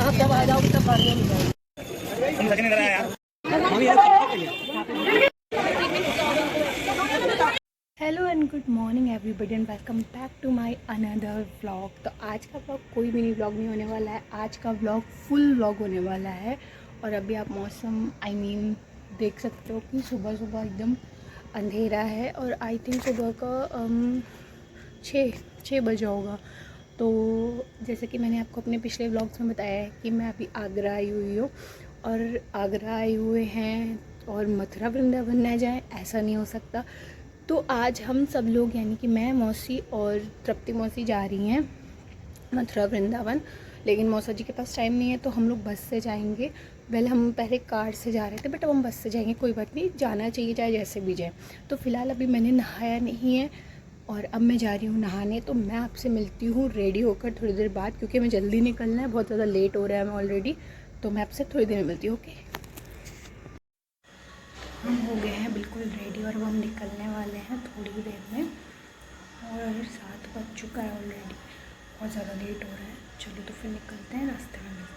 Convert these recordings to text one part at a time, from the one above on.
यहाँ जब आ जाओगे तब गाड़ियाँ मिल जाएगी। Hello and good morning everybody and welcome back to my another vlog. तो आज का व्लॉग कोई मिनी व्लॉग नहीं होने वाला है, आज का व्लॉग फुल व्लॉग होने वाला है। और अभी आप मौसम देख सकते हो कि सुबह सुबह एकदम अंधेरा है और आई थिंक सुबह का 6 बजा होगा। तो जैसे कि मैंने आपको अपने पिछले व्लॉग्स में बताया है कि मैं अभी आगरा आई हुई हूँ और आगरा आए हुए हैं और मथुरा वृंदावन न जाएँ ऐसा नहीं हो सकता। तो आज हम सब लोग यानी कि मैं, मौसी और तृप्ति मौसी जा रही हैं मथुरा वृंदावन, लेकिन मौसा जी के पास टाइम नहीं है तो हम लोग बस से जाएंगे। हम पहले कार से जा रहे थे बट अब हम बस से जाएंगे, कोई बात नहीं, जाना चाहिए चाहे जैसे भी जाए। तो फ़िलहाल अभी मैंने नहाया नहीं है और अब मैं जा रही हूँ नहाने। तो मैं आपसे मिलती हूँ रेडी होकर थोड़ी देर बाद, क्योंकि हमें जल्दी निकलना है, बहुत ज़्यादा लेट हो रहा है हमें ऑलरेडी। तो मैं आपसे थोड़ी देर में मिलती हूँ। ओके, हम हो गए हैं बिल्कुल रेडी और अब हम निकलने वाले हैं थोड़ी देर में और 7 बज चुका है ऑलरेडी, बहुत ज़्यादा लेट हो रहा है। चलो तो फिर निकलते हैं, रास्ते में मिलते हैं।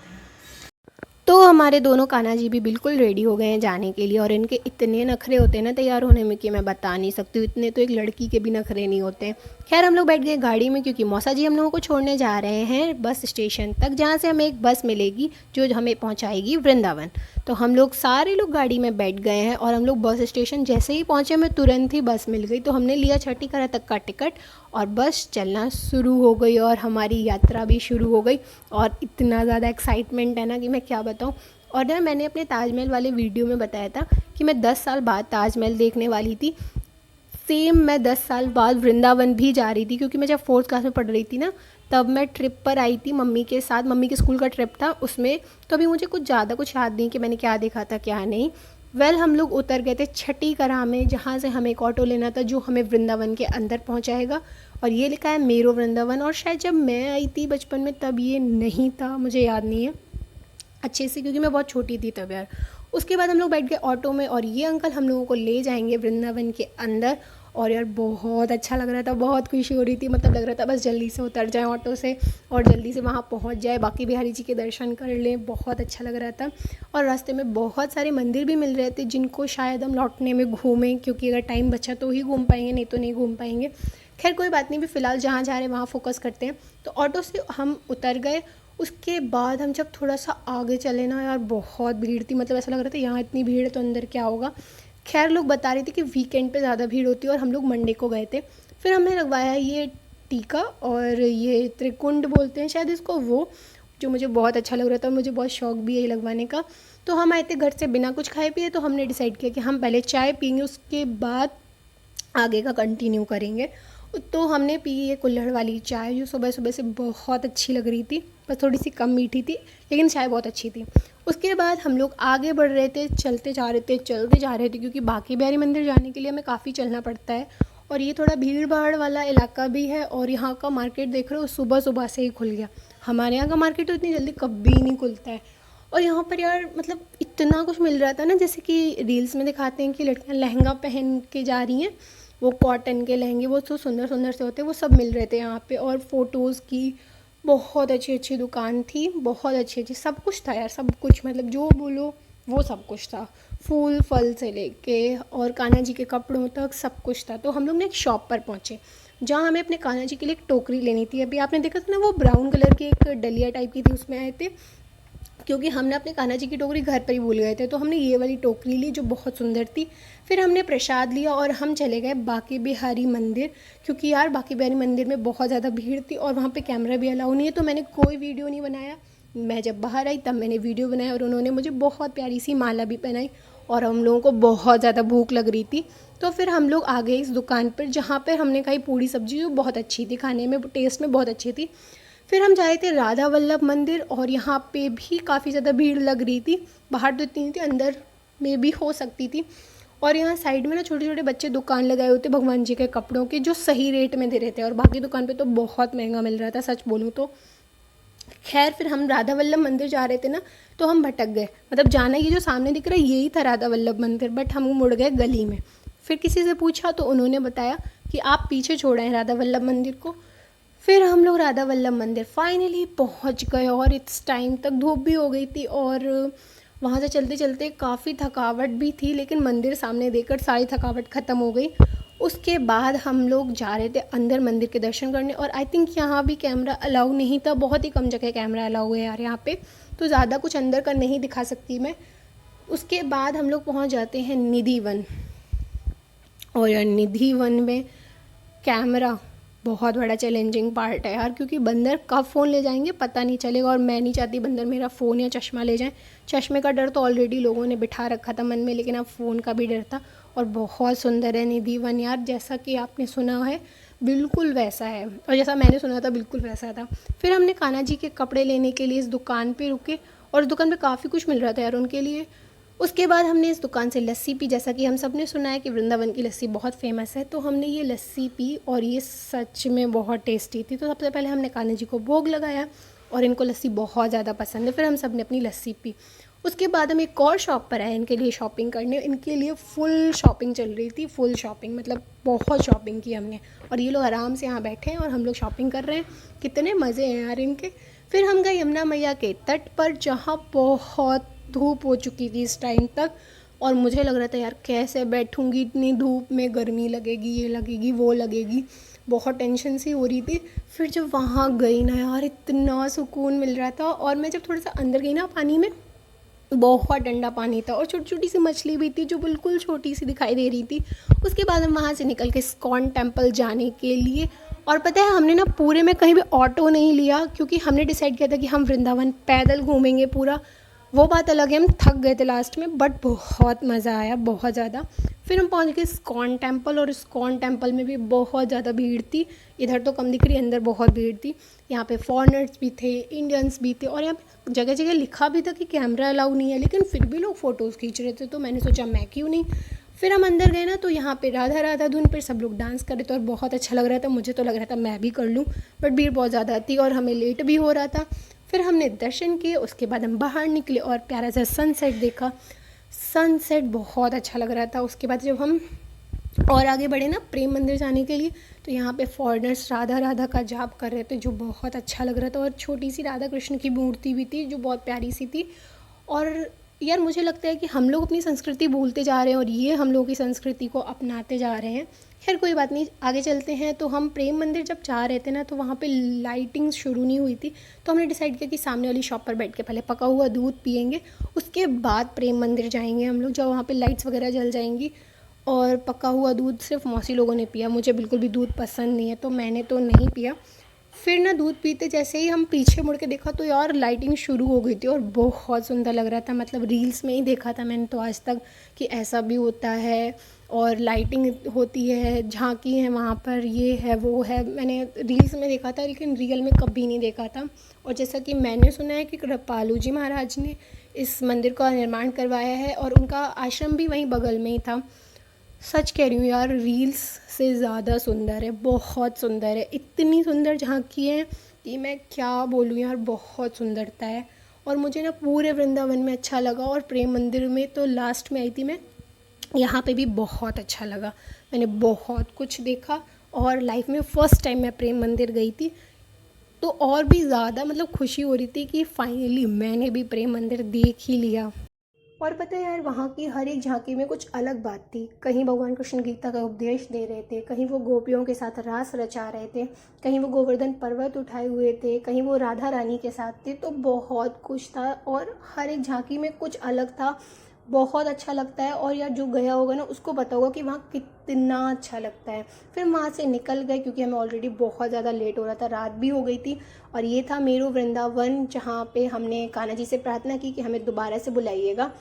तो हमारे दोनों कान्हा जी भी बिल्कुल रेडी हो गए हैं जाने के लिए और इनके इतने नखरे होते हैं ना तैयार होने में कि मैं बता नहीं सकती हूँ, इतने तो एक लड़की के भी नखरे नहीं होते हैं। खैर हम लोग बैठ गए गाड़ी में क्योंकि मौसा जी हम लोगों को छोड़ने जा रहे हैं बस स्टेशन तक, जहाँ से हमें एक बस मिलेगी जो हमें पहुँचाएगी वृंदावन। तो हम लोग सारे लोग गाड़ी में बैठ गए हैं और हम लोग बस स्टेशन जैसे ही पहुँचे हमें तुरंत ही बस मिल गई। तो हमने लिया 6ठी करा तक का टिकट और बस चलना शुरू हो गई और हमारी यात्रा भी शुरू हो गई। और इतना ज़्यादा एक्साइटमेंट है ना कि मैं क्या बताऊँ। और ना मैंने अपने ताजमहल वाले वीडियो में बताया था कि मैं 10 साल बाद ताजमहल देखने वाली थी। सेम मैं 10 साल बाद वृंदावन भी जा रही थी, क्योंकि मैं जब 4th क्लास में पढ़ रही थी ना तब मैं ट्रिप पर आई थी मम्मी के साथ, मम्मी के स्कूल का ट्रिप था उसमें। तो अभी मुझे कुछ याद नहीं कि मैंने क्या देखा था क्या नहीं। हम लोग उतर गए थे 6ठी करा में, जहाँ से हमें एक ऑटो लेना था जो हमें वृंदावन के अंदर पहुँचाएगा। और ये लिखा है मेरो वृंदावन, और शायद जब मैं आई थी बचपन में तब ये नहीं था, मुझे याद नहीं है अच्छे से क्योंकि मैं बहुत छोटी थी तब यार। उसके बाद हम लोग बैठ गए ऑटो में और ये अंकल हम लोगों को ले जाएंगे वृंदावन के अंदर। और यार बहुत अच्छा लग रहा था, बहुत खुशी हो रही थी, मतलब लग रहा था बस जल्दी से उतर जाएं ऑटो से और जल्दी से वहाँ पहुँच जाए, बाकी बिहारी जी के दर्शन कर लें। बहुत अच्छा लग रहा था और रास्ते में बहुत सारे मंदिर भी मिल रहे थे जिनको शायद हम लौटने में घूमें, क्योंकि अगर टाइम बचा तो ही घूम पाएंगे, नहीं तो नहीं घूम पाएंगे। खैर कोई बात नहीं, भी फ़िलहाल जहाँ जा रहे हैं वहाँ फोकस करते हैं। तो ऑटो से हम उतर गए। उसके बाद हम जब थोड़ा सा आगे चले ना यार बहुत भीड़ थी, मतलब ऐसा लग रहा था यहाँ इतनी भीड़ है तो अंदर क्या होगा। खैर लोग बता रहे थे कि वीकेंड पे ज़्यादा भीड़ होती है और हम लोग मंडे को गए थे। फिर हमने लगवाया ये टीका और ये त्रिकुंड बोलते हैं शायद इसको, वो जो मुझे बहुत अच्छा लग रहा था, मुझे बहुत शौक भी है ये लगवाने का। तो हम आए थे घर से बिना कुछ खाए पिए, तो हमने डिसाइड किया कि हम पहले चाय पियेंगे उसके बाद आगे का कंटिन्यू करेंगे। तो हमने पी ये कुल्हड़ वाली चाय जो सुबह सुबह से बहुत अच्छी लग रही थी, बस थोड़ी सी कम मीठी थी लेकिन चाय बहुत अच्छी थी। उसके बाद हम लोग आगे बढ़ रहे थे, चलते जा रहे थे क्योंकि बांके बिहारी मंदिर जाने के लिए हमें काफ़ी चलना पड़ता है और ये थोड़ा भीड़ भाड़ वाला इलाका भी है। और यहाँ का मार्केट देख रहे हो सुबह सुबह से ही खुल गया, हमारे यहाँ का मार्केट तो इतनी जल्दी कभी नहीं खुलता है। और यहाँ पर यार मतलब इतना कुछ मिल रहा था ना, जैसे कि रील्स में दिखाते हैं कि लड़कियाँ लहंगा पहन के जा रही हैं, वो कॉटन के लहंगे वो तो सुंदर सुंदर से होते हैं, वो सब मिल रहे थे यहाँ पे। और फ़ोटोज़ की बहुत अच्छी अच्छी दुकान थी, बहुत अच्छी अच्छी, सब कुछ था यार, सब कुछ, मतलब जो बोलो वो सब कुछ था, फूल फल से लेके और कान्हा जी के कपड़ों तक सब कुछ था। तो हम लोग ने एक शॉप पर पहुँचे जहाँ हमें अपने कान्हा जी के लिए एक टोकरी लेनी थी। अभी आपने देखा था ना वो ब्राउन कलर की एक डलिया टाइप की थी, उसमें आए थे, क्योंकि हमने अपने कान्हा जी की टोकरी घर पर ही भूल गए थे तो हमने ये वाली टोकरी ली जो बहुत सुंदर थी। फिर हमने प्रसाद लिया और हम चले गए बांके बिहारी मंदिर, क्योंकि यार बांके बिहारी मंदिर में बहुत ज़्यादा भीड़ थी और वहाँ पे कैमरा भी अलाउ नहीं है, तो मैंने कोई वीडियो नहीं बनाया। मैं जब बाहर आई तब मैंने वीडियो बनाया और उन्होंने मुझे बहुत प्यारी सी माला भी पहनाई और हम लोगों को बहुत ज़्यादा भूख लग रही थी। तो फिर हम लोग आ गए इस दुकान पर जहाँ पर हमने खाई पूड़ी सब्जी जो बहुत अच्छी थी, खाने में टेस्ट में बहुत अच्छी थी। फिर हम जा रहे थे राधा वल्लभ मंदिर और यहाँ पे भी काफ़ी ज़्यादा भीड़ लग रही थी, बाहर तो इतनी नहीं थी, अंदर में भी हो सकती थी। और यहाँ साइड में ना छोटे छोटे बच्चे दुकान लगाए हुए थे भगवान जी के कपड़ों के, जो सही रेट में दे रहे थे और बाकी दुकान पे तो बहुत महंगा मिल रहा था सच बोलूँ तो। खैर फिर हम राधा वल्लभ मंदिर जा रहे थे ना तो हम भटक गए, मतलब जाना ये जो सामने दिख रहा है यही था राधा वल्लभ मंदिर, बट हम मुड़ गए गली में। फिर किसी से पूछा तो उन्होंने बताया कि आप पीछे छोड़ आए राधा वल्लभ मंदिर को। फिर हम लोग राधा वल्लभ मंदिर फाइनली पहुंच गए और इस टाइम तक धूप भी हो गई थी और वहाँ से चलते चलते काफ़ी थकावट भी थी, लेकिन मंदिर सामने देखकर सारी थकावट ख़त्म हो गई। उसके बाद हम लोग जा रहे थे अंदर मंदिर के दर्शन करने और आई थिंक यहाँ भी कैमरा अलाउ नहीं था, बहुत ही कम जगह कैमरा अलाउ है यार यहाँ पे, तो ज़्यादा कुछ अंदर का नहीं दिखा सकती मैं। उसके बाद हम लोग पहुँच जाते हैं निधि वन, और यार निधि वन में कैमरा बहुत बड़ा चैलेंजिंग पार्ट है यार, क्योंकि बंदर कब फ़ोन ले जाएंगे पता नहीं चलेगा, और मैं नहीं चाहती बंदर मेरा फ़ोन या चश्मा ले जाए। चश्मे का डर तो ऑलरेडी लोगों ने बिठा रखा था मन में, लेकिन अब फ़ोन का भी डर था। और बहुत सुंदर है निधि वन यार, जैसा कि आपने सुना है बिल्कुल वैसा है, और जैसा मैंने सुना था बिल्कुल वैसा था। फिर हमने कान्हा जी के कपड़े लेने के लिए इस दुकान पर रुके, और इस दुकान पर काफ़ी कुछ मिल रहा था यार उनके लिए। उसके बाद हमने इस दुकान से लस्सी पी, जैसा कि हम सब ने सुना है कि वृंदावन की लस्सी बहुत फेमस है, तो हमने ये लस्सी पी और ये सच में बहुत टेस्टी थी। तो सबसे पहले हमने कान्हा जी को भोग लगाया और इनको लस्सी बहुत ज़्यादा पसंद है, फिर हम सब ने अपनी लस्सी पी। उसके बाद हम एक और शॉप पर आए इनके लिए शॉपिंग करने, इनके लिए फुल शॉपिंग चल रही थी, फुल शॉपिंग मतलब बहुत शॉपिंग की हमने, और ये लोग आराम से यहाँ बैठे हैं और हम लोग शॉपिंग कर रहे हैं। कितने मज़े हैं यार इनके। फिर हम गए यमुना मैया के तट पर, जहाँ बहुत धूप हो चुकी थी इस टाइम तक, और मुझे लग रहा था यार कैसे बैठूंगी इतनी धूप में, गर्मी लगेगी, ये लगेगी वो लगेगी, बहुत टेंशन सी हो रही थी। फिर जब वहाँ गई ना यार इतना सुकून मिल रहा था, और मैं जब थोड़ा सा अंदर गई ना पानी में, बहुत ठंडा पानी था और छोटी छोटी सी मछली भी थी जो बिल्कुल छोटी सी दिखाई दे रही थी। उसके बाद हम वहाँ से निकल के इस्कॉन टेम्पल जाने के लिए, और पता है हमने ना पूरे में कहीं भी ऑटो नहीं लिया, क्योंकि हमने डिसाइड किया था कि हम वृंदावन पैदल घूमेंगे पूरा। वो बात अलग है, हम थक गए थे लास्ट में, बट बहुत मज़ा आया बहुत ज़्यादा। फिर हम पहुंच गए इस्कॉन टेम्पल, और इस्कॉन टेम्पल में भी बहुत ज़्यादा भीड़ थी। इधर तो कम दिख रही, अंदर बहुत भीड़ थी। यहाँ पे फॉरेनर्स भी थे, इंडियंस भी थे, और यहाँ पे जगह जगह लिखा भी था कि कैमरा अलाउ नहीं है, लेकिन फिर भी लोग फ़ोटोज़ खींच रहे थे, तो मैंने सोचा मैं क्यों नहीं। फिर हम अंदर गए ना, तो यहाँ पे राधा राधा धुन पर सब लोग डांस कर रहे थे और बहुत अच्छा लग रहा था। मुझे तो लग रहा था मैं भी कर लूँ, बट भीड़ बहुत ज़्यादा थी और हमें लेट भी हो रहा था। फिर हमने दर्शन किए, उसके बाद हम बाहर निकले और प्यारा सा सनसेट देखा। सनसेट बहुत अच्छा लग रहा था। उसके बाद जब हम और आगे बढ़े ना प्रेम मंदिर जाने के लिए, तो यहाँ पे फॉरेनर्स राधा राधा का जाप कर रहे थे, जो बहुत अच्छा लग रहा था, और छोटी सी राधा कृष्ण की मूर्ति भी थी जो बहुत प्यारी सी थी। और यार मुझे लगता है कि हम लोग अपनी संस्कृति भूलते जा रहे हैं और ये हम लोगों की संस्कृति को अपनाते जा रहे हैं। खैर कोई बात नहीं, आगे चलते हैं। तो हम प्रेम मंदिर जब जा रहे थे ना, तो वहाँ पे लाइटिंग शुरू नहीं हुई थी, तो हमने डिसाइड किया कि सामने वाली शॉप पर बैठ के पहले पका हुआ दूध पियेंगे, उसके बाद प्रेम मंदिर जाएंगे हम लोग, जब वहाँ पे लाइट्स वगैरह जल जाएंगी। और पका हुआ दूध सिर्फ मौसी लोगों ने पिया, मुझे बिल्कुल भी दूध पसंद नहीं है, तो मैंने तो नहीं पिया। फिर ना दूध पीते जैसे ही हम पीछे मुड़ के देखा, तो यार लाइटिंग शुरू हो गई थी और बहुत सुंदर लग रहा था। मतलब रील्स में ही देखा था मैंने तो आज तक कि ऐसा भी होता है और लाइटिंग होती है, झांकी है वहाँ पर, ये है वो है। मैंने रील्स में देखा था, लेकिन रियल में कभी नहीं देखा था। और जैसा कि मैंने सुना है कि कृपालू जी महाराज ने इस मंदिर का निर्माण करवाया है, और उनका आश्रम भी वहीं बगल में ही था। सच कह रही हूँ यार, रील्स से ज़्यादा सुंदर है, बहुत सुंदर है। इतनी सुंदर झांकी है कि मैं क्या बोलूँ यार, बहुत सुंदरता है। और मुझे ना पूरे वृंदावन में अच्छा लगा, और प्रेम मंदिर में तो लास्ट में आई थी मैं, यहाँ पे भी बहुत अच्छा लगा। मैंने बहुत कुछ देखा, और लाइफ में फ़र्स्ट टाइम मैं प्रेम मंदिर गई थी, तो और भी ज़्यादा मतलब खुशी हो रही थी कि फाइनली मैंने भी प्रेम मंदिर देख ही लिया। और पता है यार, वहाँ की हर एक झांकी में कुछ अलग बात थी। कहीं भगवान कृष्ण गीता का उपदेश दे रहे थे, कहीं वो गोपियों के साथ रास रचा रहे थे, कहीं वो गोवर्धन पर्वत उठाए हुए थे, कहीं वो राधा रानी के साथ थे। तो बहुत कुछ था, और हर एक झांकी में कुछ अलग था। बहुत अच्छा लगता है, और यार जो गया होगा ना उसको पता होगा कि वहाँ कितना अच्छा लगता है। फिर वहाँ से निकल गए, क्योंकि हमें ऑलरेडी बहुत ज़्यादा लेट हो रहा था, रात भी हो गई थी। और ये था मेरो वृंदावन, जहाँ पे हमने कान्हा जी से प्रार्थना की कि हमें दोबारा से बुलाइएगा।